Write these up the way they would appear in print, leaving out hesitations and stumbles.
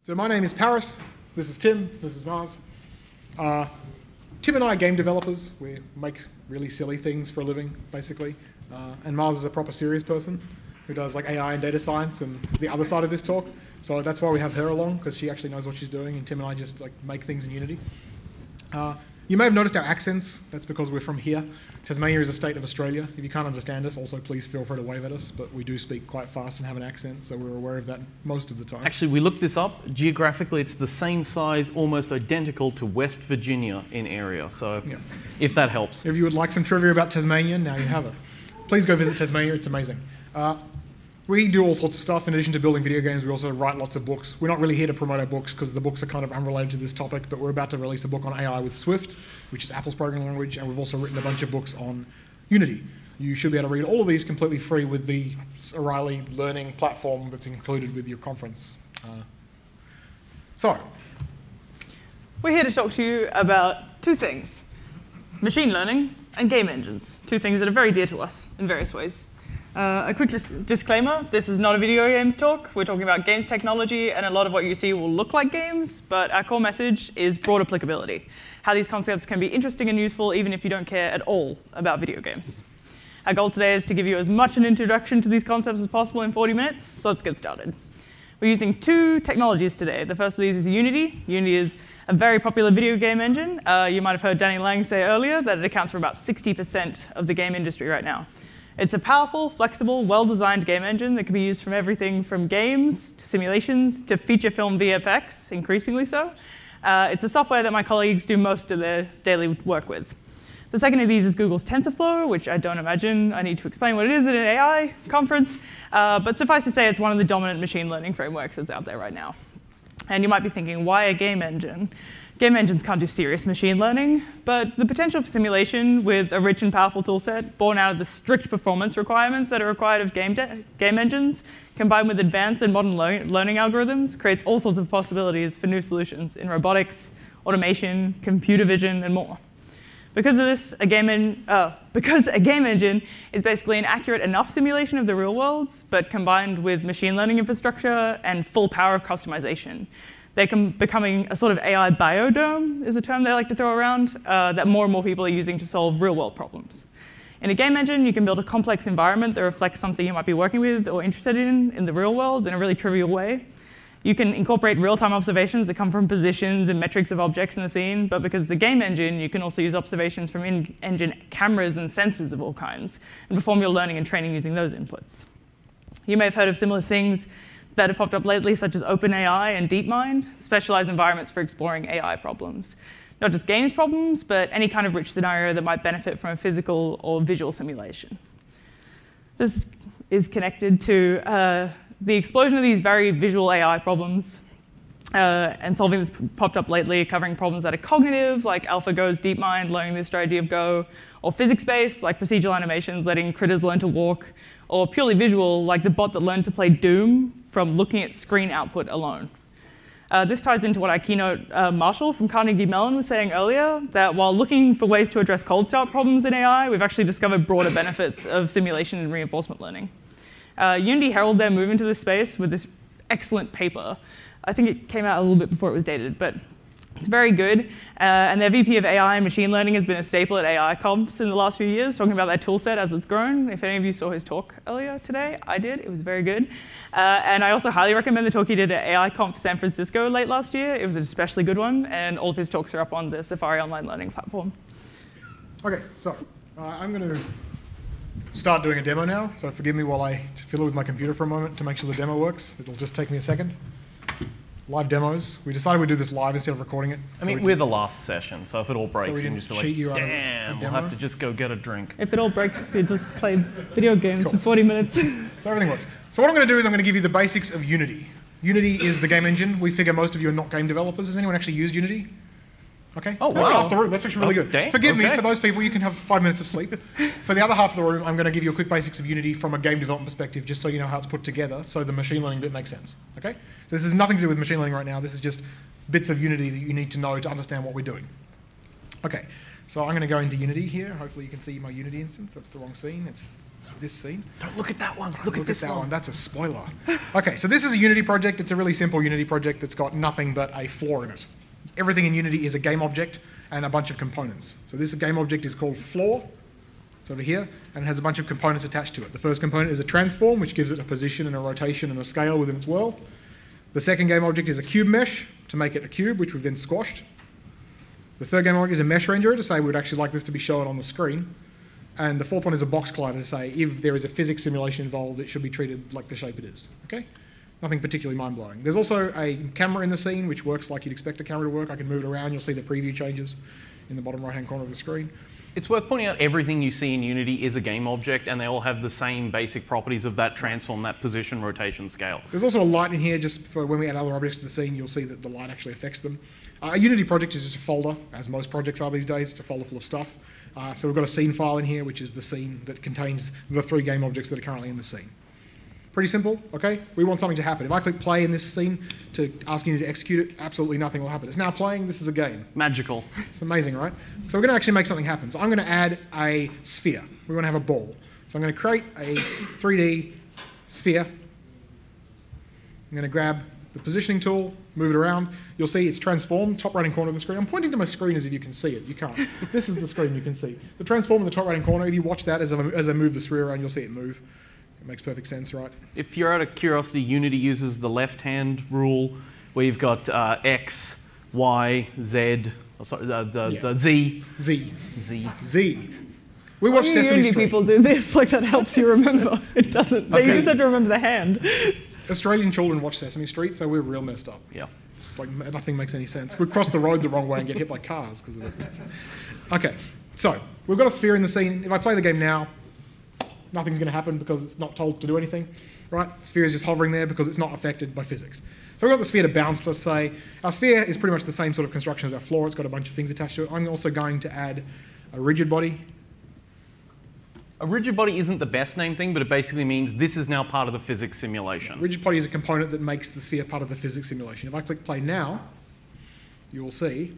So my name is Paris, this is Tim, this is Mars. Tim and I are game developers. We make really silly things for a living, basically. And Mars is a proper serious person who does like AI and data science and the other side of this talk. So that's why we have her along, because she actually knows what she's doing, and Tim and I just like make things in Unity. You may have noticed our accents. That's because we're from here. Tasmania is a state of Australia. If you can't understand us, also please feel free to wave at us, but we do speak quite fast and have an accent, so we're aware of that most of the time. Actually, we looked this up. Geographically, it's the same size, almost identical to West Virginia in area, so yeah. If that helps. If you would like some trivia about Tasmania, now you have it. Please go visit Tasmania, it's amazing. We do all sorts of stuff. In addition to building video games, we also write lots of books. We're not really here to promote our books because the books are kind of unrelated to this topic, but we're about to release a book on AI with Swift, which is Apple's programming language, and we've also written a bunch of books on Unity. You should be able to read all of these completely free with the O'Reilly learning platform that's included with your conference. We're here to talk to you about two things: machine learning and game engines, two things that are very dear to us in various ways. A quick disclaimer, this is not a video games talk. We're talking about games technology, and a lot of what you see will look like games, but our core message is broad applicability, how these concepts can be interesting and useful even if you don't care at all about video games. Our goal today is to give you as much an introduction to these concepts as possible in 40 minutes, so let's get started. We're using two technologies today. The first of these is Unity. Unity is a very popular video game engine. You might have heard Danny Lang say earlier that it accounts for about 60% of the game industry right now. It's a powerful, flexible, well-designed game engine that can be used from everything from games to simulations to feature film VFX, increasingly so. It's a software that my colleagues do most of their daily work with. The second of these is Google's TensorFlow, which I don't imagine I need to explain what it is at an AI conference, but suffice to say it's one of the dominant machine learning frameworks that's out there right now. And you might be thinking, why a game engine? Game engines can't do serious machine learning, but the potential for simulation with a rich and powerful toolset born out of the strict performance requirements that are required of game engines, combined with advanced and modern learning algorithms, creates all sorts of possibilities for new solutions in robotics, automation, computer vision, and more. Because of this, because a game engine is basically an accurate enough simulation of the real world, but combined with machine learning infrastructure and full power of customization. They're becoming a sort of AI biodome, is a term they like to throw around, that more and more people are using to solve real-world problems. In a game engine, you can build a complex environment that reflects something you might be working with or interested in the real world in a really trivial way. You can incorporate real-time observations that come from positions and metrics of objects in the scene, but because it's a game engine, you can also use observations from in-engine cameras and sensors of all kinds, and perform your learning and training using those inputs. You may have heard of similar things that have popped up lately, such as OpenAI and DeepMind, specialized environments for exploring AI problems. Not just games problems, but any kind of rich scenario that might benefit from a physical or visual simulation. This is connected to the explosion of these very visual AI problems and solving this popped up lately, covering problems that are cognitive, like AlphaGo's DeepMind learning the strategy of Go, or physics-based, like procedural animations letting critters learn to walk, or purely visual, like the bot that learned to play Doom from looking at screen output alone. This ties into what our keynote Marshall from Carnegie Mellon was saying earlier, that while looking for ways to address cold start problems in AI, we've actually discovered broader benefits of simulation and reinforcement learning. Unity heralded their move into this space with this excellent paper. I think it came out a little bit before it was dated, but it's very good. And their VP of AI and machine learning has been a staple at AI conferences in the last few years, talking about their tool set as it's grown. If any of you saw his talk earlier today, I did. It was very good. And I also highly recommend the talk he did at AIConf San Francisco late last year. It was an especially good one, and all of his talks are up on the Safari online learning platform. OK, so I'm going to start doing a demo now. So forgive me while I fiddle with my computer for a moment to make sure the demo works. It'll just take me a second. Live demos. We decided we'd do this live instead of recording it. I mean, we're the last session, so if it all breaks, we can just be like, damn, we'll have to just go get a drink. If it all breaks, we just play video games for 40 minutes. So everything works. So what I'm going to do is I'm going to give you the basics of Unity. Unity is the game engine. We figure most of you are not game developers. Has anyone actually used Unity? OK? Oh, wow. Half the room. That's actually really good. Dang. Forgive me, for those people, you can have 5 minutes of sleep. For the other half of the room, I'm going to give you a quick basics of Unity from a game development perspective, just so you know how it's put together, so the machine learning bit makes sense. OK? So this has nothing to do with machine learning right now. This is just bits of Unity that you need to know to understand what we're doing. OK, so I'm going to go into Unity here. Hopefully you can see my Unity instance. That's the wrong scene. It's this scene. Don't look at that one. Look at this one. That's a spoiler. Okay, so this is a Unity project. It's a really simple Unity project that's got nothing but a floor in it. Everything in Unity is a game object and a bunch of components. So this game object is called floor. It's over here, and it has a bunch of components attached to it. The first component is a transform, which gives it a position and a rotation and a scale within its world. The second game object is a cube mesh to make it a cube, which we've then squashed. The third game object is a mesh renderer to say we'd actually like this to be shown on the screen. And the fourth one is a box collider to say if there is a physics simulation involved, it should be treated like the shape it is. Okay? Nothing particularly mind-blowing. There's also a camera in the scene, which works like you'd expect a camera to work. I can move it around. You'll see the preview changes in the bottom right-hand corner of the screen. It's worth pointing out everything you see in Unity is a game object, and they all have the same basic properties of that transform, that position, rotation, scale. There's also a light in here just for when we add other objects to the scene, you'll see that the light actually affects them. A Unity project is just a folder, as most projects are these days. It's a folder full of stuff. So we've got a scene file in here, which is the scene that contains the 3 game objects that are currently in the scene. Pretty simple, okay? We want something to happen. If I click play in this scene to ask Unity to execute it, absolutely nothing will happen. It's now playing. This is a game. Magical. It's amazing, right? So we're going to actually make something happen. So I'm going to add a sphere. We're going to have a ball. So I'm going to create a 3D sphere. I'm going to grab the positioning tool, move it around. You'll see it's transformed, top right-hand corner of the screen. I'm pointing to my screen as if you can see it. You can't. This is the screen you can see. The transform in the top right-hand corner, if you watch that as I move the sphere around, you'll see it move. It makes perfect sense, right? If you're out of curiosity, Unity uses the left-hand rule where you've got X, Y, Z, the Z. Z. We watch Sesame Unity Street. people do this, like that helps you remember. It doesn't. They just have to remember the hand. Australian children watch Sesame Street, so we're real messed up. Yeah. It's like nothing makes any sense. We cross the road the wrong way and get hit by cars because of it. Okay, so we've got a sphere in the scene. If I play the game now, nothing's going to happen because it's not told to do anything, right? The sphere is just hovering there because it's not affected by physics. So we've got the sphere to bounce, let's say. Our sphere is pretty much the same sort of construction as our floor. It's got a bunch of things attached to it. I'm also going to add a rigid body. A rigid body isn't the best named thing, but it basically means this is now part of the physics simulation. Rigid body is a component that makes the sphere part of the physics simulation. If I click play now, you will see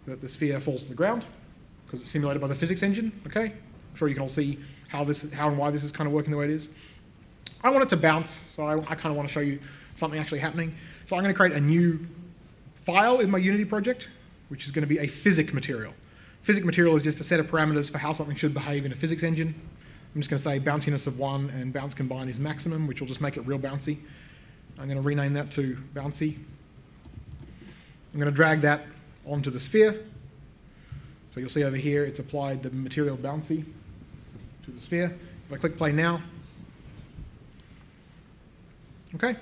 that the sphere falls to the ground because it's simulated by the physics engine, okay? I'm sure you can all see how and why this is kind of working the way it is. I want it to bounce, so I kind of want to show you something actually happening. So I'm going to create a new file in my Unity project, which is going to be a physic material. Physic material is just a set of parameters for how something should behave in a physics engine. I'm just going to say bounciness of 1 and bounce combined is maximum, which will just make it real bouncy. I'm going to rename that to bouncy. I'm going to drag that onto the sphere. So you'll see over here it's applied the material bouncy to the sphere. If I click play now, okay,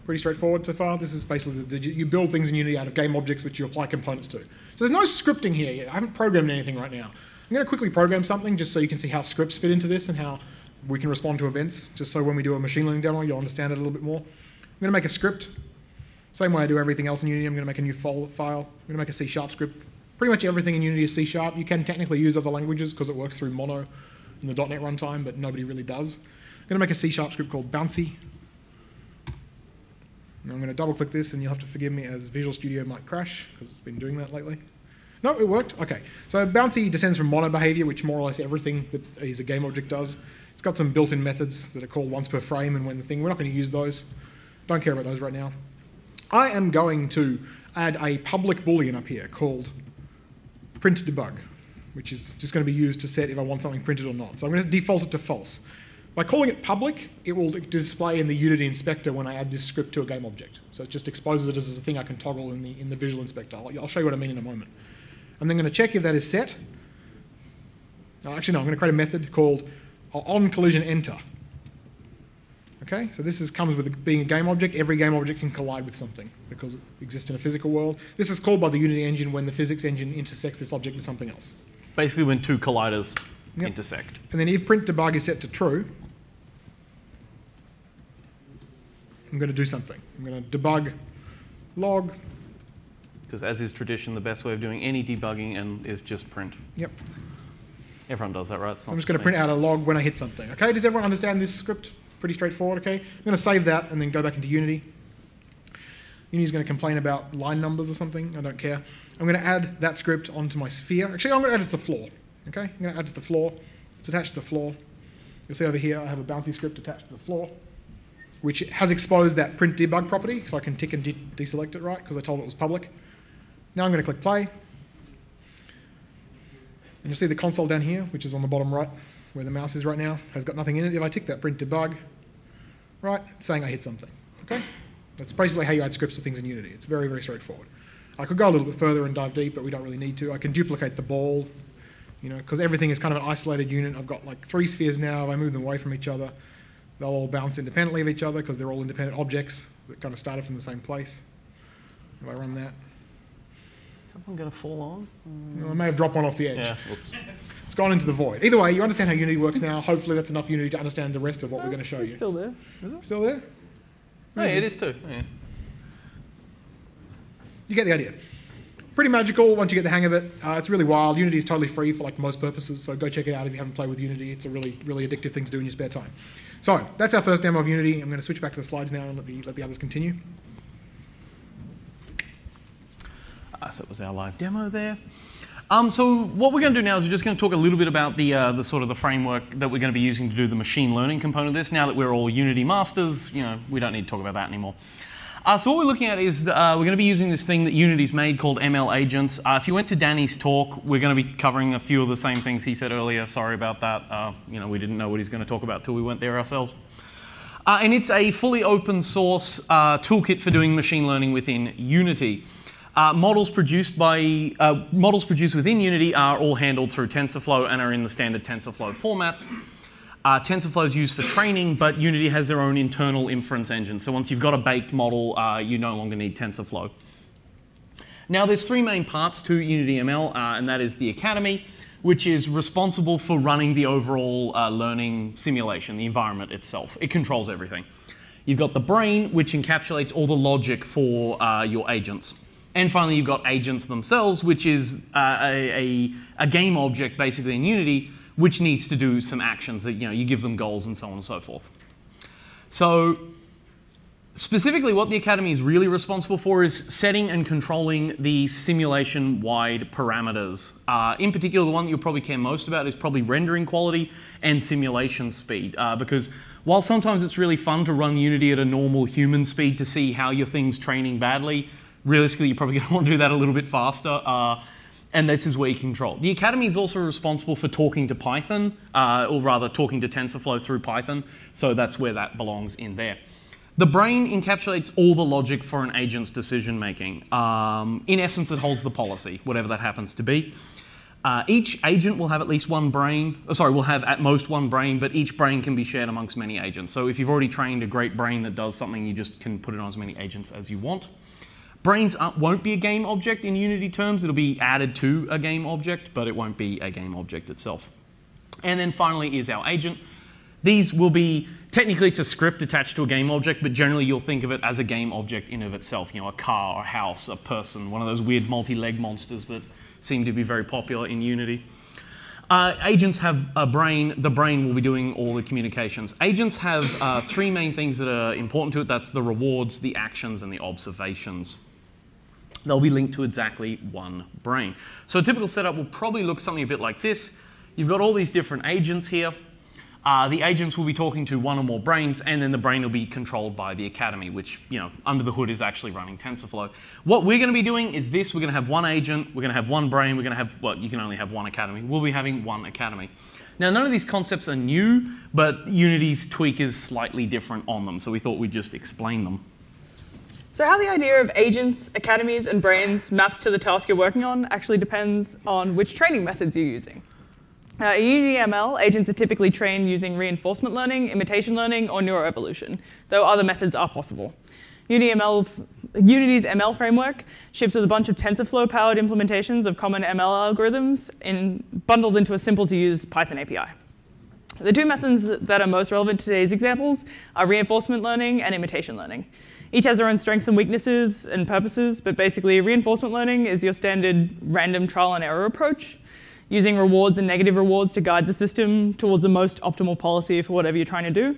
pretty straightforward so far. This is basically, you build things in Unity out of game objects which you apply components to. So there's no scripting here yet. I haven't programmed anything right now. I'm going to quickly program something just so you can see how scripts fit into this and how we can respond to events, just so when we do a machine learning demo, you'll understand it a little bit more. I'm going to make a script. Same way I do everything else in Unity, I'm going to make a new file. I'm going to make a C# script. Pretty much everything in Unity is C#. You can technically use other languages because it works through Mono in the .NET runtime, but nobody really does. I'm going to make a C# script called bouncy. And I'm going to double click this, and you'll have to forgive me as Visual Studio might crash because it's been doing that lately. No, it worked. Okay. So bouncy descends from mono behavior, which more or less everything that is a game object does. It's got some built-in methods that are called once per frame and when the thing. We're not going to use those. Don't care about those right now. I am going to add a public boolean up here called print debug, which is just going to be used to set if I want something printed or not. So I'm going to default it to false. By calling it public, it will display in the Unity inspector when I add this script to a game object. So it just exposes it as a thing I can toggle in the visual inspector. I'll show you what I mean in a moment. I'm then going to check if that is set. Actually, no, I'm going to create a method called onCollisionEnter. Okay, so this comes with being a game object. Every game object can collide with something because it exists in a physical world. This is called by the Unity engine when the physics engine intersects this object with something else. Basically when two colliders intersect. And then if print debug is set to true, I'm going to do something. I'm going to debug log. Because as is tradition, the best way of doing any debugging is just print. Yep. Everyone does that, right? I'm just going to print out a log when I hit something. Okay, does everyone understand this script? Pretty straightforward, okay? I'm going to save that and then go back into Unity. Unity's going to complain about line numbers or something. I don't care. I'm going to add that script onto my sphere. Actually, I'm going to add it to the floor. Okay? I'm going to add it to the floor. It's attached to the floor. You'll see over here I have a bouncy script attached to the floor, which has exposed that print debug property, so I can tick and deselect it, right, because I told it was public. Now I'm going to click play. And you'll see the console down here, which is on the bottom right, where the mouse is right now, has got nothing in it. If I tick that print debug, right, it's saying I hit something, okay? That's basically how you add scripts to things in Unity. It's very, very straightforward. I could go a little bit further and dive deep, but we don't really need to. I can duplicate the ball, you know, because everything is kind of an isolated unit. I've got like 3 spheres now. If I move them away from each other, they'll all bounce independently of each other because they're all independent objects that kind of started from the same place. If I run that. Something going to fall on? I may have dropped one off the edge. Yeah, whoops. It's gone into the void. Either way, you understand how Unity works now. Hopefully that's enough Unity to understand the rest of what we're going to show you. It's still there. Is it still there? Oh, yeah, it is too. Yeah. You get the idea. Pretty magical once you get the hang of it. It's really wild. Unity is totally free for like most purposes, so go check it out if you haven't played with Unity. It's a really, really addictive thing to do in your spare time. So that's our first demo of Unity. I'm going to switch back to the slides now and let the others continue. So that was our live demo there. So what we're going to do now is we're just going to talk a little bit about the sort of the framework that we're going to be using to do the machine learning component of this. Now that we're all Unity masters, you know, we don't need to talk about that anymore. So what we're looking at is we're going to be using this thing that Unity's made called ML agents. If you went to Danny's talk, we're going to be covering a few of the same things he said earlier. Sorry about that. You know, we didn't know what he's going to talk about till we went there ourselves. And it's a fully open source toolkit for doing machine learning within Unity. Models produced within Unity are all handled through TensorFlow and are in the standard TensorFlow formats. TensorFlow is used for training, but Unity has their own internal inference engine. So once you've got a baked model, you no longer need TensorFlow. Now there's 3 main parts to Unity ML, and that is the Academy, which is responsible for running the overall learning simulation, the environment itself. It controls everything. You've got the brain, which encapsulates all the logic for your agents. And finally, you've got agents themselves, which is a game object, basically, in Unity, which needs to do some actions that, you know, you give them goals and so on and so forth. So specifically, what the Academy is really responsible for is setting and controlling the simulation-wide parameters. In particular, the one that you'll probably care most about is probably rendering quality and simulation speed. Because while sometimes it's really fun to run Unity at a normal human speed to see how your thing's training badly, realistically, you're probably going to want to do that a little bit faster. And this is where you control. The Academy is also responsible for talking to Python, or rather talking to TensorFlow through Python. So that's where that belongs in there. The brain encapsulates all the logic for an agent's decision making. In essence, it holds the policy, whatever that happens to be. Each agent will have at least one brain. Will have at most one brain, but each brain can be shared amongst many agents. So if you've already trained a great brain that does something, you just can put it on as many agents as you want. Brains won't be a game object in Unity terms. It'll be added to a game object, but it won't be a game object itself. And then finally is our agent. These will be, technically it's a script attached to a game object, but generally you'll think of it as a game object in of itself. You know, a car, a house, a person, one of those weird multi-leg monsters that seem to be very popular in Unity. Agents have a brain. The brain will be doing all the communications. Agents have 3 main things that are important to it. That's the rewards, the actions, and the observations. They'll be linked to exactly one brain. So a typical setup will probably look something a bit like this. You've got all these different agents here. The agents will be talking to one or more brains, and then the brain will be controlled by the Academy, which, you know, under the hood is actually running TensorFlow. What we're going to be doing is this. We're going to have one agent. We're going to have one brain. We're going to have, well, you can only have one Academy. We'll be having one Academy. Now, none of these concepts are new, but Unity's tweak is slightly different on them, so we thought we'd just explain them. So how the idea of agents, academies, and brains maps to the task you're working on actually depends on which training methods you're using. In Unity ML, agents are typically trained using reinforcement learning, imitation learning, or neuroevolution, though other methods are possible. Unity's ML framework ships with a bunch of TensorFlow-powered implementations of common ML algorithms bundled into a simple-to-use Python API. The 2 methods that are most relevant to today's examples are reinforcement learning and imitation learning. Each has their own strengths and weaknesses and purposes, but basically reinforcement learning is your standard random trial and error approach, using rewards and negative rewards to guide the system towards the most optimal policy for whatever you're trying to do.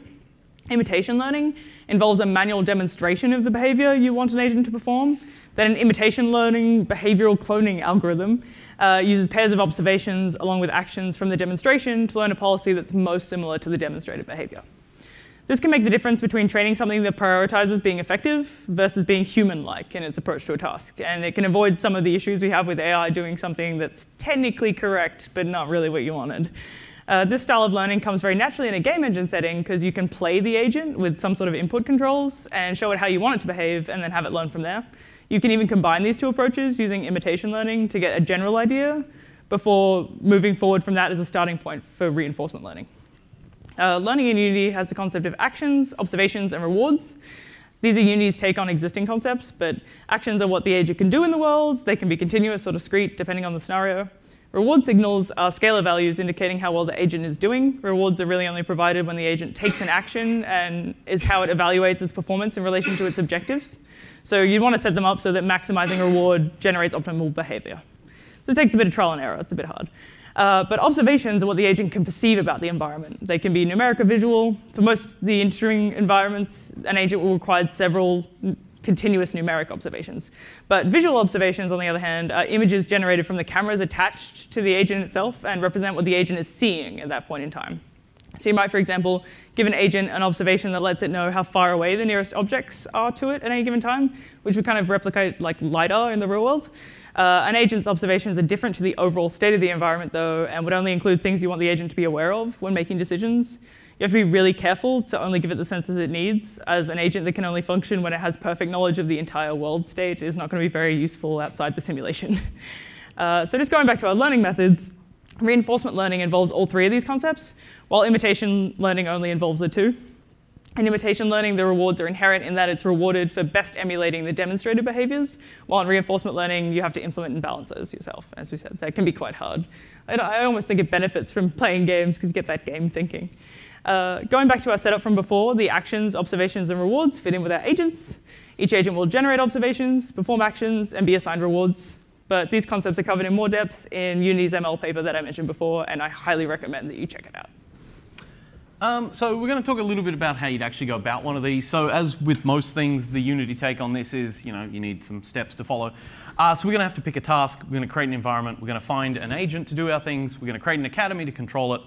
Imitation learning involves a manual demonstration of the behavior you want an agent to perform Then an imitation learning behavioral cloning algorithm uses pairs of observations along with actions from the demonstration to learn a policy that's most similar to the demonstrated behavior. This can make the difference between training something that prioritizes being effective versus being human-like in its approach to a task. And it can avoid some of the issues we have with AI doing something that's technically correct, but not really what you wanted. This style of learning comes very naturally in a game engine setting because you can play the agent with some sort of input controls and show it how you want it to behave and then have it learn from there. You can even combine these two approaches using imitation learning to get a general idea before moving forward from that as a starting point for reinforcement learning. Learning in Unity has the concept of actions, observations, and rewards. These are Unity's take on existing concepts, but actions are what the agent can do in the world. They can be continuous or discrete, depending on the scenario. Reward signals are scalar values indicating how well the agent is doing. Rewards are really only provided when the agent takes an action and is how it evaluates its performance in relation to its objectives. So you'd want to set them up so that maximizing reward generates optimal behavior. This takes a bit of trial and error. It's a bit hard. But observations are what the agent can perceive about the environment. They can be numeric or visual. For most of the entering environments, an agent will require several continuous numeric observations. But visual observations, on the other hand, are images generated from the cameras attached to the agent itself and represent what the agent is seeing at that point in time. So you might, for example, give an agent an observation that lets it know how far away the nearest objects are to it at any given time, which would kind of replicate like LiDAR in the real world. An agent's observations are different to the overall state of the environment, though, and would only include things you want the agent to be aware of when making decisions. You have to be really careful to only give it the sensors it needs, as an agent that can only function when it has perfect knowledge of the entire world state is not going to be very useful outside the simulation. So just going back to our learning methods, reinforcement learning involves all three of these concepts, while imitation learning only involves the two. In imitation learning, the rewards are inherent in that it's rewarded for best emulating the demonstrated behaviors, while in reinforcement learning, you have to implement and balance those yourself. As we said, that can be quite hard. I almost think it benefits from playing games because you get that game thinking. Going back to our setup from before, the actions, observations, and rewards fit in with our agents. Each agent will generate observations, perform actions, and be assigned rewards. But these concepts are covered in more depth in Unity's ML paper that I mentioned before, and I highly recommend that you check it out. So we're going to talk a little bit about how you'd actually go about one of these. So as with most things, the Unity take on this is, you need some steps to follow. So we're going to have to pick a task. We're going to create an environment. We're going to find an agent to do our things. We're going to create an academy to control it.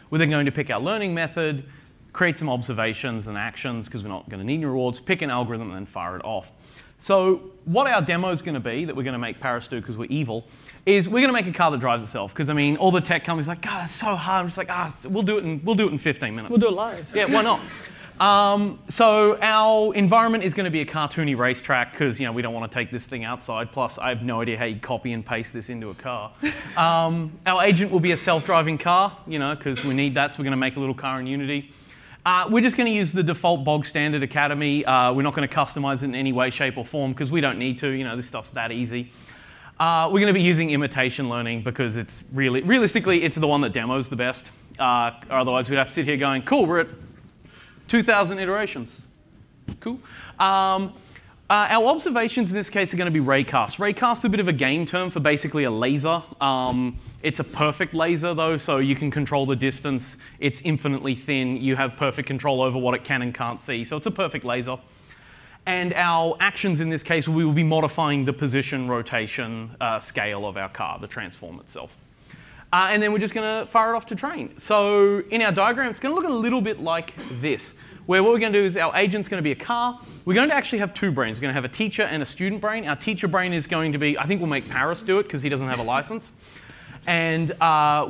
We're then going to pick our learning method, create some observations and actions, because we're not going to need any rewards, pick an algorithm, and then fire it off. So what our demo is going to be, that we're going to make Paris do because we're evil, is we're going to make a car that drives itself. Because I mean, all the tech companies are like, God, that's so hard. I'm just like, we'll do it in 15 minutes. We'll do it live. Yeah, why not? So our environment is going to be a cartoony racetrack because we don't want to take this thing outside. Plus, I have no idea how you copy and paste this into a car. Our agent will be a self-driving car, because we need that. So we're going to make a little car in Unity. We're just going to use the default bog standard academy. We're not going to customize it in any way, shape, or form because we don't need to. This stuff's that easy. We're going to be using imitation learning because it's realistically, it's the one that demos the best. Otherwise, we'd have to sit here going, cool, we're at 2,000 iterations. Cool. Our observations in this case are going to be raycast. Raycast is a bit of a game term for basically a laser. It's a perfect laser though, so you can control the distance. It's infinitely thin. You have perfect control over what it can and can't see. So it's a perfect laser. And our actions in this case, we will be modifying the position, rotation, scale of our car, the transform itself. And then we're just going to fire it off to train. So in our diagram, it's going to look a little bit like this, where what we're going to do is our agent's going to be a car. We're going to actually have two brains. We're going to have a teacher and a student brain. Our teacher brain is going to be, I think we'll make Paris do it because he doesn't have a license. And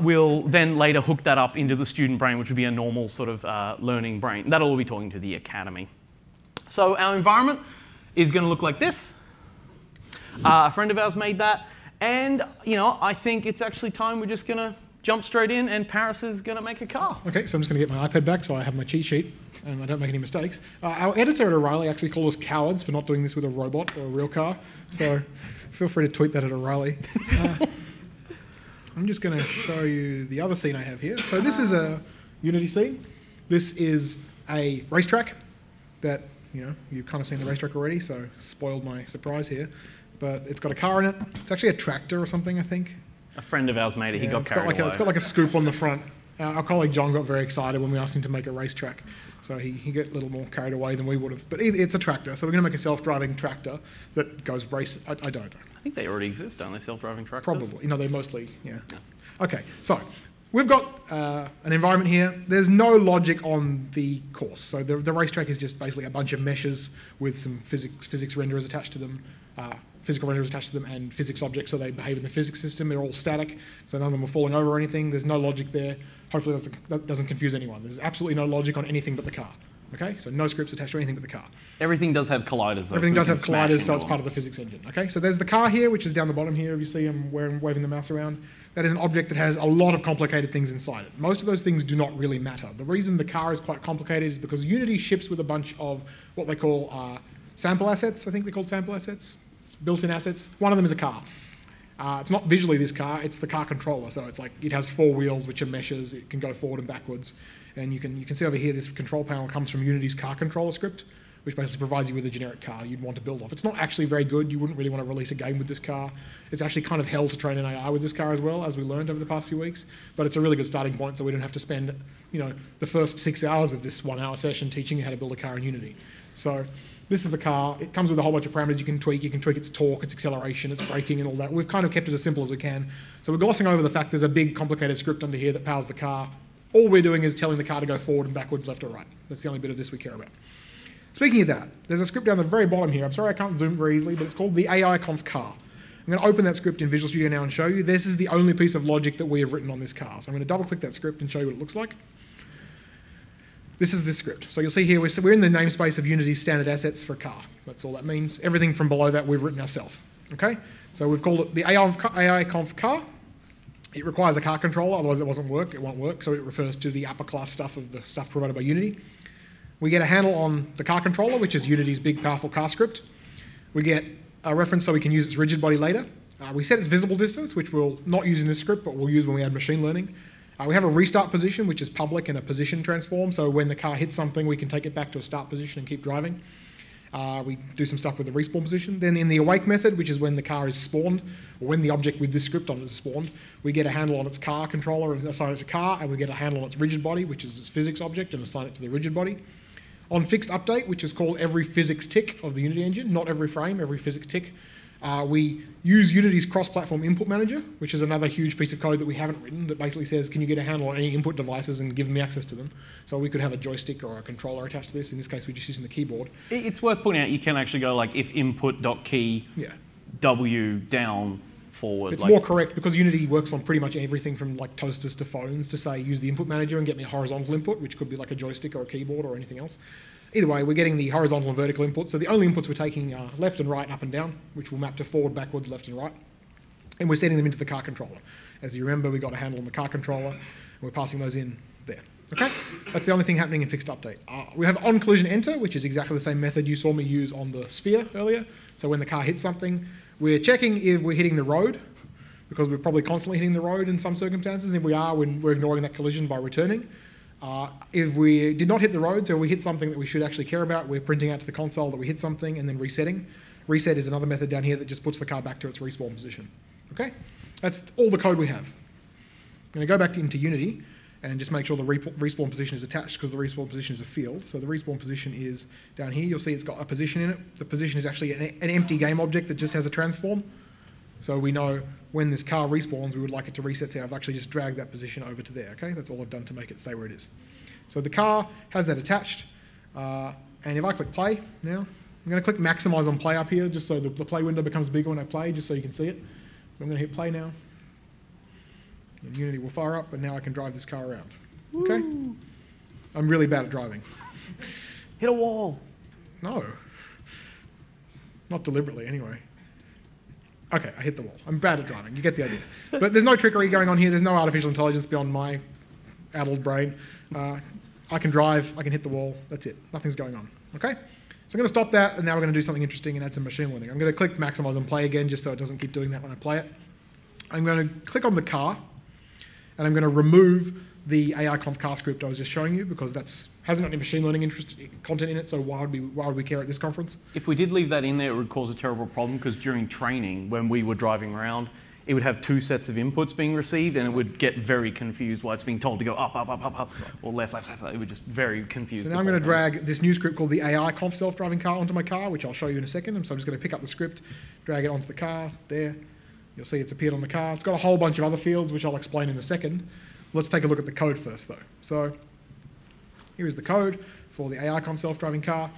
we'll then later hook that up into the student brain, which would be a normal sort of learning brain. That'll all be talking to the academy. So our environment is going to look like this. A friend of ours made that. And I think it's actually time we're just going to jump straight in, and Paris is going to make a car. OK, so I'm just going to get my iPad back so I have my cheat sheet and I don't make any mistakes. Our editor at O'Reilly actually called us cowards for not doing this with a robot or a real car. So feel free to tweet that at O'Reilly. I'm just going to show you the other scene I have here. So this is a Unity scene. This is a racetrack that, you've kind of seen the racetrack already, so spoiled my surprise here. But it's got a car in it. It's actually a tractor or something, I think. A friend of ours made it. He got carried away. It's got like a scoop on the front. Our colleague John got very excited when we asked him to make a racetrack. So he got a little more carried away than we would have. But it's a tractor, so we're going to make a self-driving tractor that goes race. I don't know. I think they already exist, don't they, self-driving tractors? Probably. They're mostly, yeah. Okay, so we've got an environment here. There's no logic on the course. So the racetrack is just basically a bunch of meshes with some physics renderers attached to them, physical renderers attached to them, and physics objects, so they behave in the physics system. They're all static, so none of them are falling over or anything. There's no logic there. Hopefully that doesn't confuse anyone. There's absolutely no logic on anything but the car. Okay, so no scripts attached to anything but the car. Everything does have colliders, though. Everything does have colliders, so it's part of the physics engine. Okay, so there's the car here, which is down the bottom here. If you see I'm waving the mouse around, that is an object that has a lot of complicated things inside it. Most of those things do not really matter. The reason the car is quite complicated is because Unity ships with a bunch of what they call sample assets. I think they're called sample assets, built-in assets. One of them is a car. It's not visually this car, it's the car controller. So it's like it has 4 wheels, which are meshes. It can go forward and backwards. And you can see over here, this control panel comes from Unity's car controller script, which basically provides you with a generic car you'd want to build off. It's not actually very good. You wouldn't really want to release a game with this car. It's actually kind of hell to train an AI with this car as well, as we learned over the past few weeks. But it's a really good starting point, so we don't have to spend the first 6 hours of this 1-hour session teaching you how to build a car in Unity. So this is a car. It comes with a whole bunch of parameters you can tweak. You can tweak its torque, its acceleration, its braking, and all that. We've kind of kept it as simple as we can. So we're glossing over the fact there's a big, complicated script under here that powers the car. All we're doing is telling the car to go forward and backwards, left or right. That's the only bit of this we care about. Speaking of that, there's a script down the very bottom here. I'm sorry I can't zoom very easily, but it's called the AIConf car. I'm going to open that script in Visual Studio now and show you. This is the only piece of logic that we have written on this car. So I'm going to double-click that script and show you what it looks like. This is this script. So you'll see here we're in the namespace of Unity's standard assets for car. That's all that means. Everything from below that we've written ourselves. Okay? So we've called it the AIConf car. It requires a car controller, otherwise it won't work. So it refers to the upper class stuff of the stuff provided by Unity. We get a handle on the car controller, which is Unity's big, powerful car script. We get a reference so we can use its rigid body later. We set its visible distance, which we'll not use in this script, but we'll use when we add machine learning. We have a restart position, which is public, and a position transform. So when the car hits something, we can take it back to a start position and keep driving. We do some stuff with the respawn position. Then in the awake method, which is when the car is spawned, or when the object with this script on it is spawned, we get a handle on its car controller and assign it to car, and we get a handle on its rigid body, which is its physics object, and assign it to the rigid body. On fixed update, which is called every physics tick of the Unity engine, not every frame, every physics tick, we use Unity's cross-platform input manager, which is another huge piece of code that we haven't written that basically says, can you get a handle on any input devices and give me access to them? So we could have a joystick or a controller attached to this. In this case, we're just using the keyboard. It's worth pointing out you can actually go like if input.key W down forward. It's more correct because Unity works on pretty much everything from like toasters to phones to say use the input manager and get me a horizontal input, which could be like a joystick or a keyboard or anything else. Either way, we're getting the horizontal and vertical inputs. So the only inputs we're taking are left and right, up and down, which will map to forward, backwards, left and right. And we're setting them into the car controller. As you remember, we got a handle on the car controller, and we're passing those in there. Okay? That's the only thing happening in fixed update. We have on collision enter, which is exactly the same method you saw me use on the sphere earlier. So when the car hits something, we're checking if we're hitting the road, because we're probably constantly hitting the road in some circumstances. If we are, we're ignoring that collision by returning. If we did not hit the road, so we hit something that we should actually care about, we're printing out to the console that we hit something and then resetting. Reset is another method down here that just puts the car back to its respawn position. Okay? That's all the code we have. I'm going to go back into Unity and just make sure the respawn position is attached, because the respawn position is a field. So the respawn position is down here. You'll see it's got a position in it. The position is actually an empty game object that just has a transform. So we know when this car respawns, we would like it to reset. So I've actually just dragged that position over to there. Okay, that's all I've done to make it stay where it is. So the car has that attached. And if I click play now, I'm going to click maximize on play up here, just so the play window becomes bigger when I play, just so you can see it. I'm going to hit play now. And Unity will fire up, and now I can drive this car around. Okay? Woo. I'm really bad at driving. Hit a wall. No. Not deliberately, anyway. Okay, I hit the wall. I'm bad at driving. You get the idea. But there's no trickery going on here. There's no artificial intelligence beyond my addled brain. I can drive. I can hit the wall. That's it. Nothing's going on. Okay? So I'm going to stop that, and now we're going to do something interesting and add some machine learning. I'm going to click maximize on play again, just so it doesn't keep doing that when I play it. I'm going to click on the car, and I'm going to remove the AIConf car script I was just showing you, because that hasn't got any machine learning content in it, so why would we care at this conference? If we did leave that in there, it would cause a terrible problem, because during training, when we were driving around, it would have 2 sets of inputs being received, and it would get very confused why it's being told to go up, or left. It would just very confuse. So now I'm going to drag this new script called the AIConf self-driving car onto my car, which I'll show you in a second. So I'm just going to pick up the script, drag it onto the car, there. You'll see it's appeared on the car. It's got a whole bunch of other fields, which I'll explain in a second. Let's take a look at the code first, though. So here is the code for the AIConf self-driving car.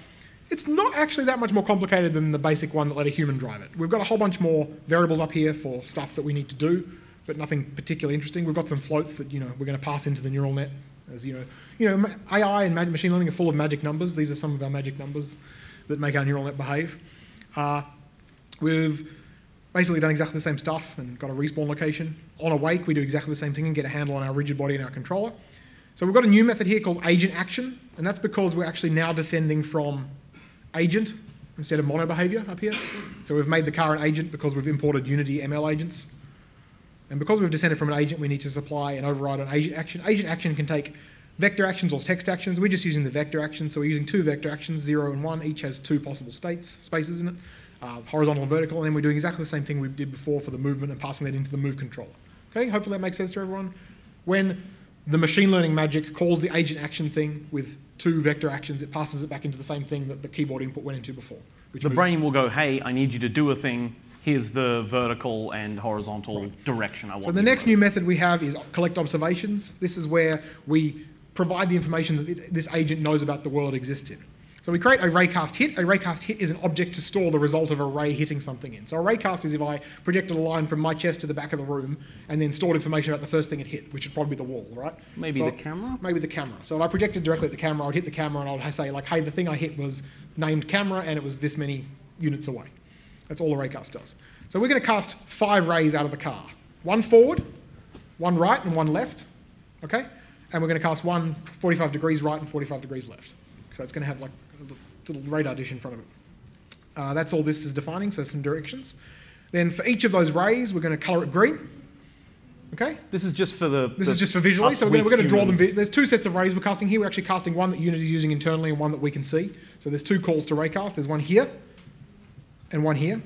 It's not actually that much more complicated than the basic one that let a human drive it. We've got a whole bunch more variables up here for stuff that we need to do, but nothing particularly interesting. We've got some floats that we're going to pass into the neural net. As AI and machine learning are full of magic numbers. These are some of our magic numbers that make our neural net behave. We've basically done exactly the same stuff and got a respawn location. On awake, we do exactly the same thing and get a handle on our rigid body and our controller. So we've got a new method here called agent action, and that's because we're actually now descending from agent instead of mono behavior up here. So we've made the car an agent because we've imported Unity ML agents. And because we've descended from an agent, we need to supply and override an agent action. Agent action can take vector actions or text actions. We're just using the vector action, so we're using 2 vector actions, 0 and 1. Each has 2 possible spaces in it, horizontal and vertical, and then we're doing exactly the same thing we did before for the movement and passing that into the move controller. Okay, hopefully that makes sense to everyone. When the machine learning magic calls the agent action thing with 2 vector actions, it passes it back into the same thing that the keyboard input went into before. The brain will go, hey, I need you to do a thing. Here's the vertical and horizontal direction I want. So the next new method we have is collect observations. This is where we provide the information that this agent knows about the world exists in. So we create a raycast hit. A raycast hit is an object to store the result of a ray hitting something in. So a raycast is if I projected a line from my chest to the back of the room and then stored information about the first thing it hit, which would probably be the wall, right? Maybe the camera? Maybe the camera. So if I projected directly at the camera, I'd hit the camera and I'd say, like, hey, the thing I hit was named camera and it was this many units away. That's all a raycast does. So we're going to cast 5 rays out of the car. 1 forward, 1 right and 1 left, okay? And we're going to cast 1 45 degrees right and 45 degrees left. So it's going to have like a little radar dish in front of it. That's all this is defining, so some directions. Then for each of those rays, we're going to colour it green. Okay? This is just for the... This is just for visually, so we're going to draw them. There's 2 sets of rays we're casting here. We're actually casting one that Unity is using internally and one that we can see. So there's 2 calls to raycast. There's one here and one here.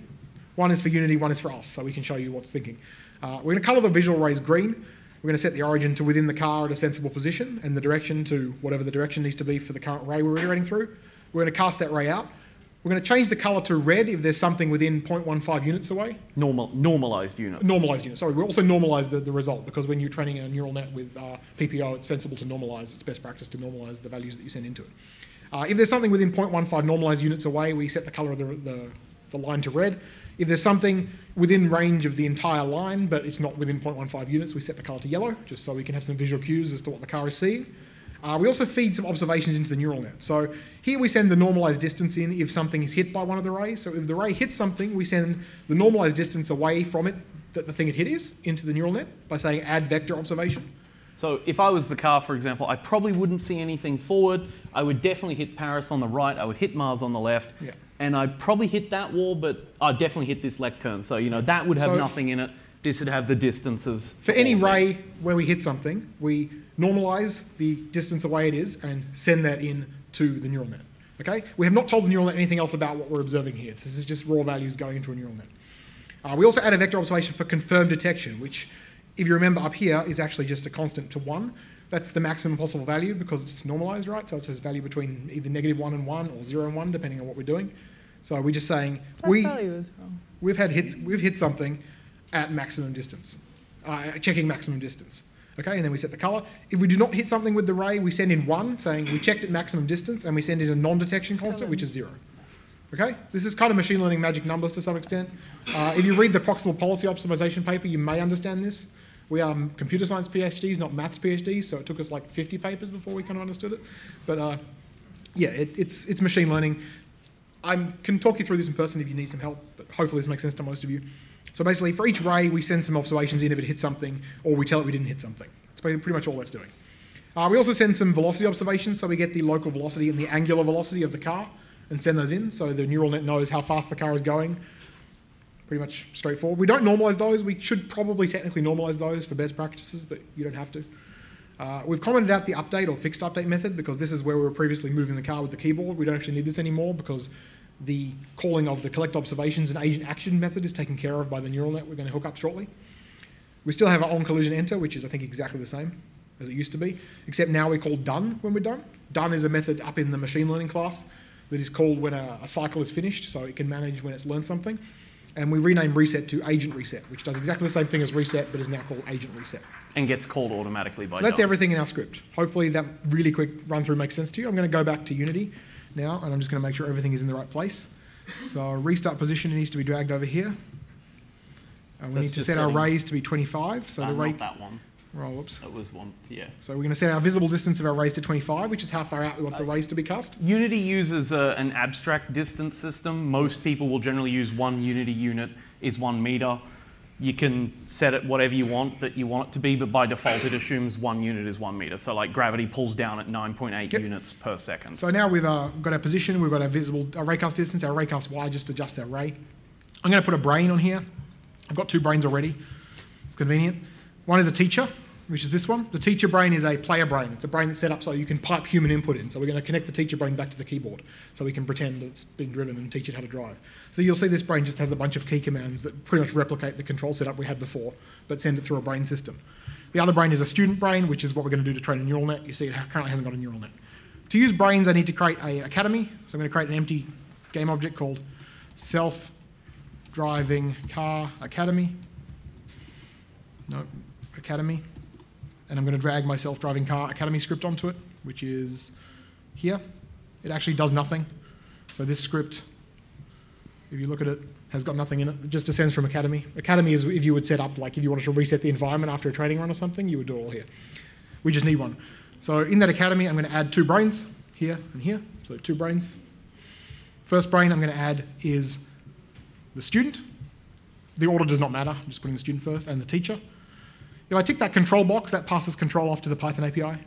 One is for Unity, one is for us, so we can show you what's thinking. We're going to colour the visual rays green. We're going to set the origin to within the car at a sensible position and the direction to whatever the direction needs to be for the current ray we're iterating through. We're going to cast that ray out. We're going to change the colour to red if there's something within 0.15 units away. Normalised units. Normalised units. Sorry, we also normalise the result because when you're training a neural net with PPO, it's sensible to normalise. It's best practice to normalise the values that you send into it. If there's something within 0.15 normalised units away, we set the colour of the line to red. If there's something within range of the entire line, but it's not within 0.15 units, we set the colour to yellow, just so we can have some visual cues as to what the car is seeing. We also feed some observations into the neural net. So here we send the normalised distance in if something is hit by one of the rays. So if the ray hits something, we send the normalised distance away from it that the thing it hit is into the neural net by saying add vector observation. So if I was the car, for example, I probably wouldn't see anything forward. I would definitely hit Paris on the right. I would hit Mars on the left. Yeah. And I'd probably hit that wall, but I'd definitely hit this lectern. So, that would have nothing in it. This would have the distances. For any ray where we hit something, we normalise the distance away it is and send that in to the neural net. Okay? We have not told the neural net anything else about what we're observing here. This is just raw values going into a neural net. We also add a vector observation for confirmed detection, which, if you remember up here, is actually just a constant to 1. That's the maximum possible value because it's normalised, right? So it's a value between either -1 and 1 or 0 and 1, depending on what we're doing. So we're just saying we've hit something at maximum distance, checking maximum distance. Okay, and then we set the colour. If we do not hit something with the ray, we send in 1, saying we checked at maximum distance, and we send in a non-detection constant, which is 0. Okay, this is kind of machine learning magic numbers to some extent. If you read the proximal policy optimization paper, you may understand this. We are computer science PhDs, not maths PhDs, so it took us like 50 papers before we kind of understood it. But yeah, it's machine learning. I can talk you through this in person if you need some help, but hopefully this makes sense to most of you. So basically, for each ray, we send some observations in if it hits something, or we tell it we didn't hit something. That's pretty much all that's doing. We also send some velocity observations, so we get the local velocity and the angular velocity of the car, and send those in, so the neural net knows how fast the car is going. Pretty much straightforward. We don't normalise those. We should probably technically normalise those for best practices, but you don't have to. We've commented out the update or fixed update method because this is where we were previously moving the car with the keyboard. We don't actually need this anymore because the calling of the collect observations and agent action method is taken care of by the neural net we're going to hook up shortly. We still have our on-collision enter, which is, I think, exactly the same as it used to be, except now we call done when we're done. Done is a method up in the machine learning class that is called when a cycle is finished, so it can manage when it's learned something. And we rename reset to agent reset, which does exactly the same thing as reset, but is now called agent reset. And gets called automatically by So that's done. everything in our script. Hopefully that really quick run through makes sense to you. I'm going to go back to Unity now, and I'm just going to make sure everything is in the right place. So restart position needs to be dragged over here. And we need to set our raise to be 25. So the rate. Not that one. Oh, whoops. That was one. Yeah. So we're going to set our visible distance of our raise to 25, which is how far out we want the raise to be cast. Unity uses an abstract distance system. Most people will generally use 1 Unity unit is 1 meter. You can set it whatever you want that you want it to be, but by default it assumes 1 unit is 1 meter. So like gravity pulls down at 9.8 units per second. So now we've got our position, we've got our visible our raycast distance, our raycast y just adjusts our ray. I'm going to put a brain on here. I've got 2 brains already. It's convenient. One is a teacher, which is this one. The teacher brain is a player brain. It's a brain that's set up so you can pipe human input in. So we're going to connect the teacher brain back to the keyboard so we can pretend it's being driven and teach it how to drive. So you'll see this brain just has a bunch of key commands that pretty much replicate the control setup we had before, but send it through a brain system. The other brain is a student brain, which is what we're going to do to train a neural net. You see it currently hasn't got a neural net. To use brains, I need to create an academy. So I'm going to create an empty game object called self-driving car academy. No, academy. And I'm going to drag my self-driving car academy script onto it, which is here. It actually does nothing. So this script, if you look at it, has got nothing in it. It just descends from academy. Academy is if you would set up, like if you wanted to reset the environment after a training run or something, you would do it all here. We just need one. So in that academy, I'm going to add 2 brains, here and here. So 2 brains. First brain I'm going to add is the student. The order does not matter. I'm just putting the student first, and the teacher. If I tick that control box, that passes control off to the Python API.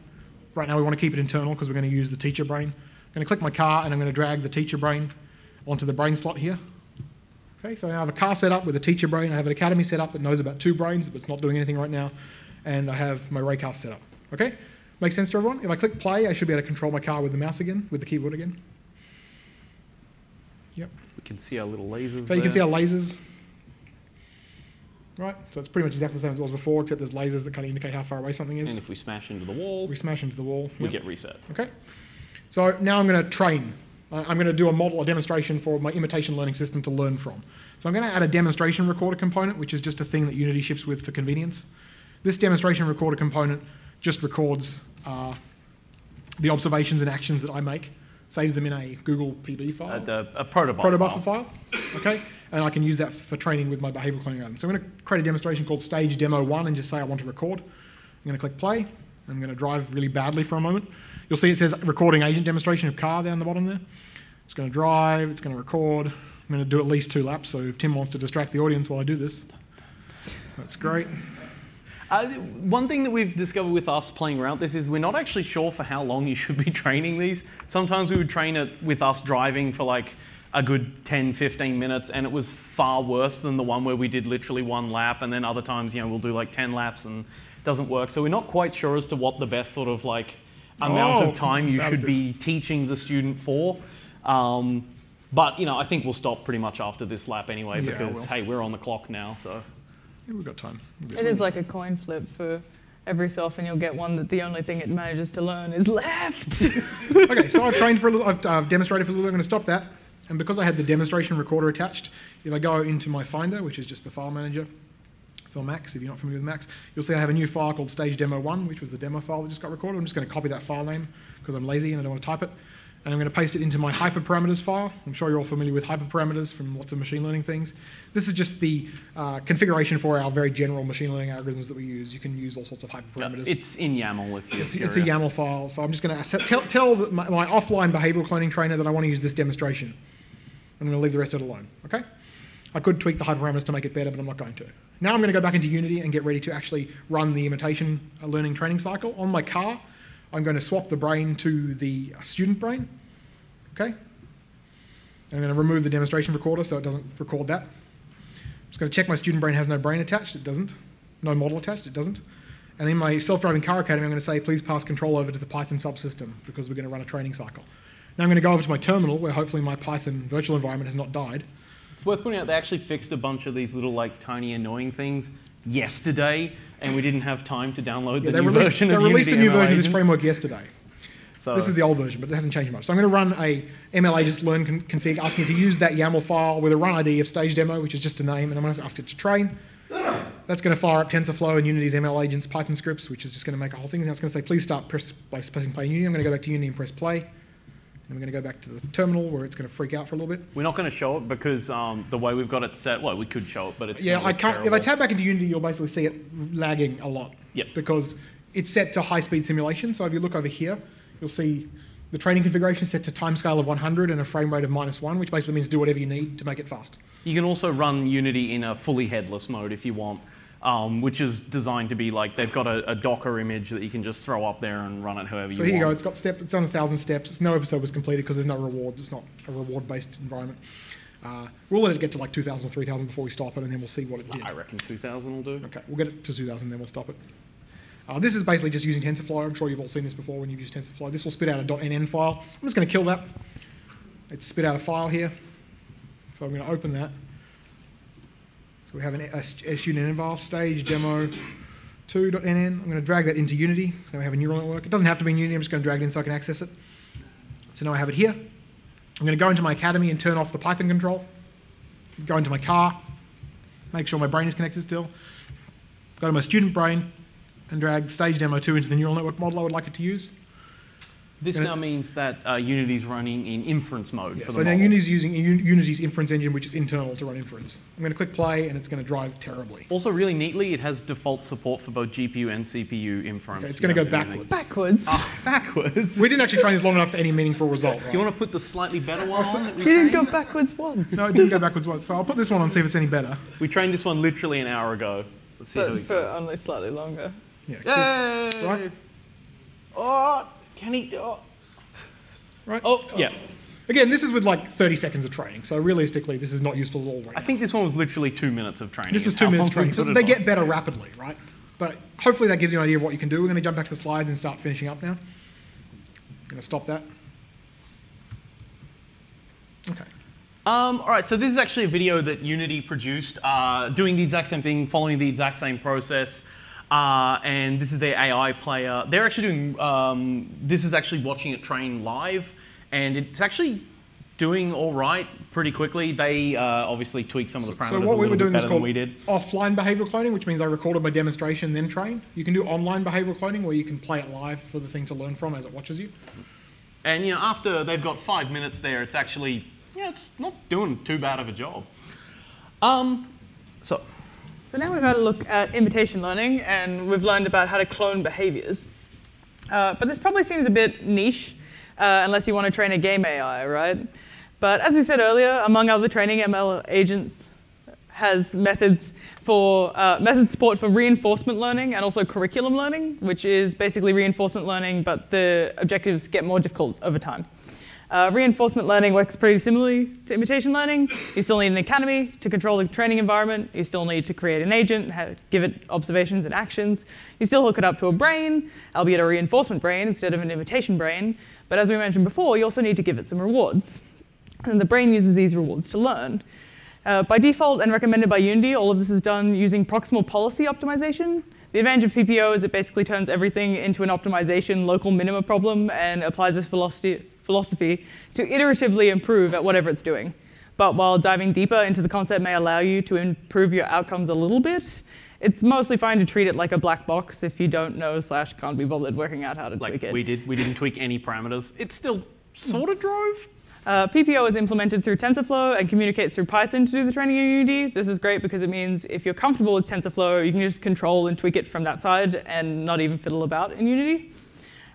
Right now we want to keep it internal because we're going to use the teacher brain. I'm going to click my car and I'm going to drag the teacher brain onto the brain slot here. Okay, so I have a car set up with a teacher brain. I have an academy set up that knows about 2 brains, but it's not doing anything right now. And I have my raycast set up. Okay, makes sense to everyone? If I click play, I should be able to control my car with the mouse again, with the keyboard again. Yep. We can see our little lasers So you can see our lasers. Right, so it's pretty much exactly the same as it was before, except there's lasers that kind of indicate how far away something is. And if we smash into the wall, we smash into the wall. we get reset. Okay. So now I'm going to train. I'm going to do a demonstration for my imitation learning system to learn from. So I'm going to add a demonstration recorder component, which is just a thing that Unity ships with for convenience. This demonstration recorder component just records the observations and actions that I make, saves them in a Google PB file. A protobuffer file. Okay. And I can use that for training with my behavioral cloning algorithm. So I'm going to create a demonstration called stage demo 1 and just say I want to record. I'm going to click play. I'm going to drive really badly for a moment. You'll see it says recording agent demonstration of car down the bottom there. It's going to drive, it's going to record. I'm going to do at least 2 laps, so if Tim wants to distract the audience while I do this, that's great. One thing that we've discovered with us playing around this is we're not actually sure for how long you should be training these. Sometimes we would train it with us driving for like a good 10, 15 minutes, and it was far worse than the one where we did literally 1 lap, and then other times, we'll do like 10 laps and it doesn't work. So we're not quite sure as to what the best sort of like amount of time you should be teaching the student for. But I think we'll stop pretty much after this lap anyway, because hey, we're on the clock now, so. Yeah, we've got time. It is like a coin flip for every so often you'll get one that the only thing it manages to learn is left. Okay, so I've trained for a little, I've demonstrated for a little, I'm going to stop that. And because I had the demonstration recorder attached, if I go into my Finder, which is just the file manager for Macs, if you're not familiar with Macs, you'll see I have a new file called stage demo 1, which was the demo file that just got recorded. I'm just going to copy that file name because I'm lazy and I don't want to type it. And I'm going to paste it into my hyperparameters file. I'm sure you're all familiar with hyperparameters from lots of machine learning things. This is just the configuration for our very general machine learning algorithms that we use. You can use all sorts of hyperparameters. It's in YAML if you're It's a YAML file. So I'm just going to tell my offline behavioral cloning trainer that I want to use this demonstration. I'm going to leave the rest of it alone, okay? I could tweak the hyperparameters to make it better, but I'm not going to. Now I'm going to go back into Unity and get ready to actually run the imitation learning training cycle. On my car, I'm going to swap the brain to the student brain, okay? I'm going to remove the demonstration recorder so it doesn't record that. I'm just going to check my student brain has no brain attached. It doesn't. No model attached. It doesn't. And in my self-driving car academy, I'm going to say, please pass control over to the Python subsystem because we're going to run a training cycle. Now I'm going to go over to my terminal where hopefully my Python virtual environment has not died. It's worth pointing out they actually fixed a bunch of these little like tiny annoying things yesterday, and we didn't have time to download the they new version of They released a Unity new version of this ML framework yesterday. So this is the old version, but it hasn't changed much. So I'm going to run a ML agents learn config, asking it to use that YAML file with a run ID of stage demo, which is just a name, and I'm going to ask it to train. That's going to fire up TensorFlow and Unity's ML agents Python scripts, which is just going to make a whole thing. Now it's going to say, please start by pressing play in Unity. I'm going to go back to Unity and press play. And I'm going to go back to the terminal where it's going to freak out for a little bit. we're not going to show it because the way we've got it set, well, we could show it, but it's I can't. If I tab back into Unity, you'll basically see it lagging a lot. Yep. Because it's set to high-speed simulation. So if you look over here, you'll see the training configuration set to timescale of 100 and a frame rate of -1, which basically means do whatever you need to make it fast. You can also run Unity in a fully headless mode if you want, which is designed to be like they've got a Docker image that you can just throw up there and run it however you want. So here you go. It's got it's on 1,000 steps. No episode was completed because there's no rewards. It's not a reward-based environment. We'll let it get to like 2,000 or 3,000 before we stop it, and then we'll see what it did. I reckon 2,000 will do. Okay, we'll get it to 2,000, then we'll stop it. This is basically just using TensorFlow. I'm sure you've all seen this before when you've used TensorFlow. This will spit out a .nn file. I'm just going to kill that. It's spit out a file here. So I'm going to open that. So we have a student file, stage demo 2.nn. I'm going to drag that into Unity. So we have a neural network. It doesn't have to be in Unity. I'm just going to drag it in so I can access it. So now I have it here. I'm going to go into my academy and turn off the Python control. Go into my car. Make sure my brain is connected still. Go to my student brain and drag stage demo 2 into the neural network model I would like it to use. This now means that Unity's running in inference mode for the so model. now Unity's using Unity's inference engine, which is internal to run inference. I'm going to click play, and it's going to drive terribly. Also, really neatly, it has default support for both GPU and CPU inference. Okay, it's going to go backwards. Backwards. Backwards? We didn't actually train this long enough for any meaningful result. Right? Do you want to put the slightly better one on that we You didn't trained? go backwards once. No, it didn't go backwards once. So I'll put this one on and see if it's any better. We trained this one literally an hour ago. Let's see how But it for goes. only slightly longer. Yeah, 'cause this- Yay! right? Oh, can he? Oh, Right? oh yeah. Again, this is with like 30 seconds of training, so realistically, this is not useful at all right I think this one was literally 2 minutes of training. This was is 2 how minutes long of training, we so put it they on. get better rapidly, right? But hopefully that gives you an idea of what you can do. We're going to jump back to the slides and start finishing up now. I'm going to stop that. Okay. All right, so this is actually a video that Unity produced, doing the exact same thing, following the exact same process. And this is their AI player. They're actually doing, this is actually watching it train live, and it's actually doing all right pretty quickly. They obviously tweaked some of the parameters So what we were doing was better than called we did. offline behavioral cloning, which means I recorded my demonstration, then train. You can do online behavioral cloning, where you can play it live for the thing to learn from as it watches you. And you know, after they've got 5 minutes there, it's actually, yeah, it's not doing too bad of a job. So now we've had a look at imitation learning, and we've learned about how to clone behaviors. But this probably seems a bit niche, unless you want to train a game AI, right? But as we said earlier, among other training, ML agents has methods for method support for reinforcement learning and also curriculum learning, which is basically reinforcement learning, but the objectives get more difficult over time. Reinforcement learning works pretty similarly to imitation learning. You still need an academy to control the training environment. You still need to create an agent, give it observations and actions. You still hook it up to a brain, albeit a reinforcement brain instead of an imitation brain. But as we mentioned before, you also need to give it some rewards. And the brain uses these rewards to learn. By default and recommended by Unity, all of this is done using proximal policy optimization. The advantage of PPO is it basically turns everything into an optimization local minima problem and applies this philosophy to iteratively improve at whatever it's doing. But while diving deeper into the concept may allow you to improve your outcomes a little bit, it's mostly fine to treat it like a black box if you don't know / can't be bothered working out how to tweak it. we didn't tweak any parameters. It still sort of drove. PPO is implemented through TensorFlow and communicates through Python to do the training in Unity. This is great because it means if you're comfortable with TensorFlow, you can just control and tweak it from that side and not even fiddle about in Unity.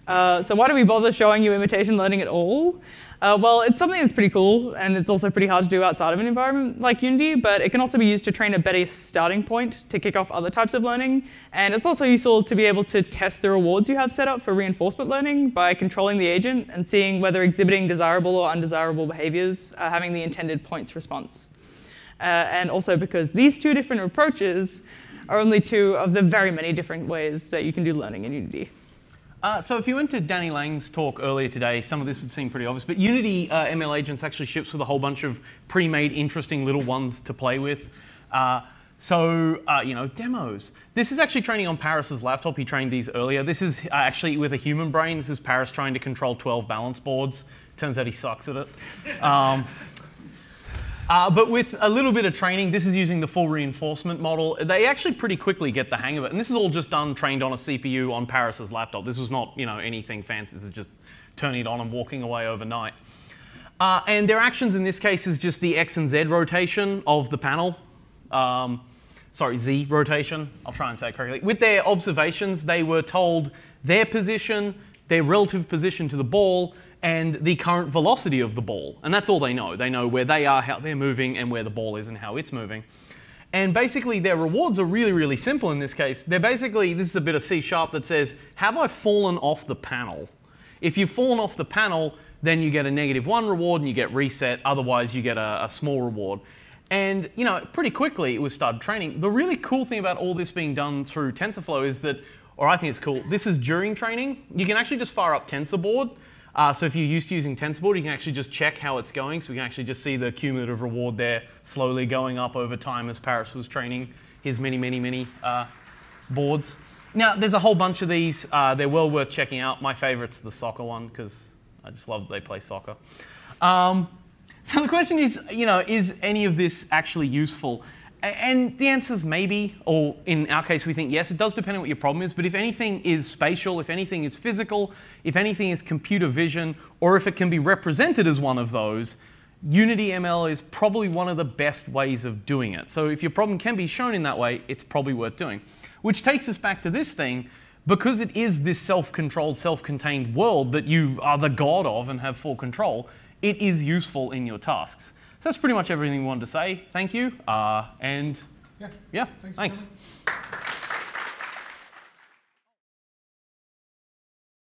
So why do we bother showing you imitation learning at all? Well, it's something that's pretty cool, and it's also pretty hard to do outside of an environment like Unity, but it can also be used to train a better starting point to kick off other types of learning. And it's also useful to be able to test the rewards you have set up for reinforcement learning by controlling the agent and seeing whether exhibiting desirable or undesirable behaviors are having the intended points response. And also because these two different approaches are only two of the very many different ways that you can do learning in Unity. So if you went to Danny Lang's talk earlier today, some of this would seem pretty obvious, but Unity ML agents actually ships with a whole bunch of pre-made interesting little ones to play with. So, demos. This is actually training on Paris's laptop. He trained these earlier. This is actually with a human brain. This is Paris trying to control 12 balance boards. Turns out he sucks at it. But with a little bit of training, this is using the full reinforcement model. They actually pretty quickly get the hang of it. And this is all just done trained on a CPU on Paris's laptop. This was not anything fancy. This is just turning it on and walking away overnight. And their actions in this case is just the X and Z rotation of the panel. Z rotation. I'll try and say it correctly. With their observations, they were told their position, their relative position to the ball, and the current velocity of the ball. And that's all they know. They know where they are, how they're moving, and where the ball is and how it's moving. And basically, their rewards are really, really simple in this case. They're basically, this is a bit of C# that says, have I fallen off the panel? If you've fallen off the panel, then you get a -1 reward and you get reset. Otherwise, you get a small reward. And pretty quickly it was started training. The really cool thing about all this being done through TensorFlow is that, or I think it's cool, this is during training. You can actually just fire up TensorBoard. So if you're used to using TensorBoard, you can actually just check how it's going. So we can actually just see the cumulative reward there slowly going up over time as Paris was training his many boards. Now, there's a whole bunch of these. They're well worth checking out. My favorite's the soccer one because I just love that they play soccer. So the question is, is any of this actually useful? And the answer is maybe, or in our case we think yes. It does depend on what your problem is, but if anything is spatial, if anything is physical, if anything is computer vision, or if it can be represented as one of those, Unity ML is probably one of the best ways of doing it. So if your problem can be shown in that way, it's probably worth doing. Which takes us back to this thing. Because it is this self-controlled, self-contained world that you are the god of and have full control, it is useful in your tasks. So that's pretty much everything we wanted to say. Thank you. And yeah, thanks.